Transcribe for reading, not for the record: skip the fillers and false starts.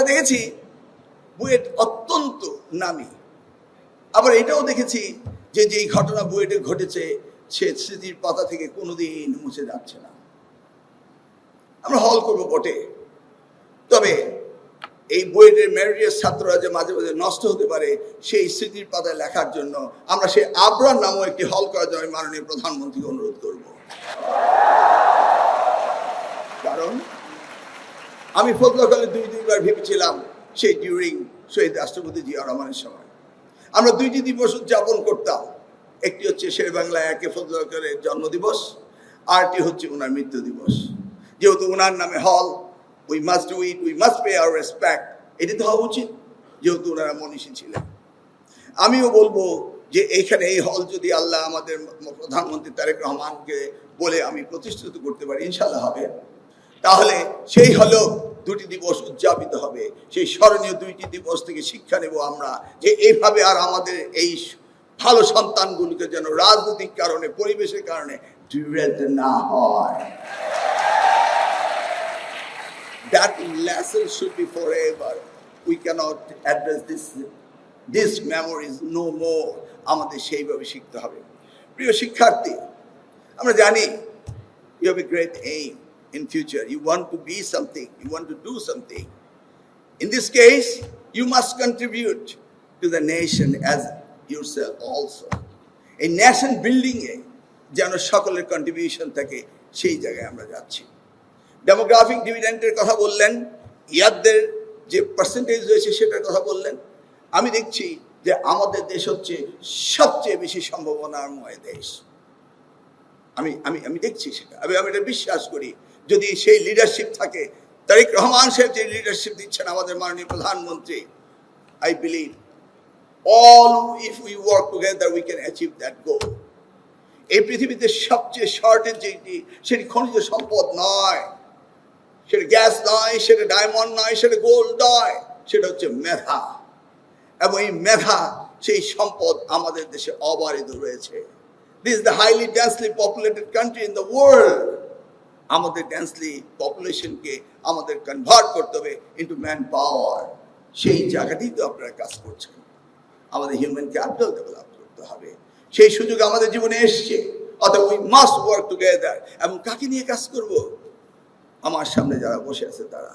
দেখেছি বুয়েট অত্যন্ত নামী, আবার এটাও দেখেছি যে যেই ঘটনা বুয়েটে ঘটেছে সে স্মৃতির পাতা থেকে কোনোদিন মুছে যাচ্ছে না। আমরা হল করবো বটে, তবে এই বুয়েটের মেরিটিয়াস ছাত্ররা যে মাঝে মাঝে নষ্ট হতে পারে সেই স্মৃতির পাতায় লেখার জন্য আমরা সেই আবরার নামও একটি হল করার জন্য মাননীয় প্রধানমন্ত্রীকে অনুরোধ করব। কারণ আমি ফজলুল দুইবার ভেবেছিলাম সেই ডিউরিং শহীদ রাষ্ট্রপতি জিয়া রহমানের সময় আমরা দুইটি দিবস উদযাপন করতাম। একটি হচ্ছে শের বাংলা একে ফজলুলের জন্মদিবস, আরটি হচ্ছে ওনার মৃত্যু দিবস। যেহেতু ওনার নামে হল, we must do it, we must pay our respect, এটি তো হওয়া উচিত যেহেতু ওনারা মনীষী ছিলেন। আমিও বলবো যে এইখানে এই হল যদি আল্লাহ আমাদের প্রধানমন্ত্রী তারেক রহমানকে বলে আমি প্রতিষ্ঠিত করতে পারি, ইনশাল্লাহ হবে, তাহলে সেই হলেও দুটি দিবস উদযাপিত হবে। সেই স্মরণীয় দুইটি দিবস থেকে শিক্ষা নেব আমরা যে এইভাবে আর আমাদের এই ভালো সন্তানগুলোকে যেন রাজনৈতিক কারণে পরিবেশের কারণে ডিরেক্ট না হয়। That lesson should be forever. We cannot address this memories no more. আমাদের সেইভাবে শিখতে হবে। প্রিয় শিক্ষার্থী, আমরা জানি you have a great aim in future. You want to be something, you want to do something. In this case, you must contribute to the nation as yourself also. A nation building এ যেন সকলের contribution থাকে, সেই জায়গায় আমরা যাচ্ছি। Demographic ডিভিডেন্ডের কথা বললেন, ইয়াদের যে পার্সেন্টেজ রয়েছে সেটার কথা বললেন। আমি দেখছি যে আমাদের দেশ হচ্ছে সবচেয়ে বেশি সম্ভাবনাময় দেশ। আমি দেখছি সেটা, আমি এটা বিশ্বাস করি। যদি সেই লিডারশিপ থাকে, তারেক রহমান সাহেব যে লিডারশিপ দিচ্ছেন আমাদের মাননীয় প্রধানমন্ত্রী, I believe all if we work together we can achieve that goal. এই পৃথিবীতে সবচেয়ে শর্টেজ যেটি, সেটি খনিজ সম্পদ নয়, সেটা গ্যাস নয়, সেটা ডায়মন্ড নয়, সেটা গোল্ড নয়, সেটা হচ্ছে মেধা। এবং এই মেধা, সেই সম্পদ আমাদের দেশে অবারিত রয়েছে। This is the highly densely populated country in the world. আমাদের ডেন্সলি পপুলেশনকে আমাদের কনভার্ট করতে হবে ইন্টু ম্যান পাওয়ার। সেই জায়গাতেই তো আপনারা কাজ করছেন। আমাদের হিউম্যান ক্যাপিটাল ডেভেলপ করতে হবে, সেই সুযোগ আমাদের জীবনে এসছে। অর্থাৎ উই মাস্ট ওয়ার্ক টুগেদার। এবং কাকে নিয়ে কাজ করব? আমার সামনে যারা বসে আছে তারা।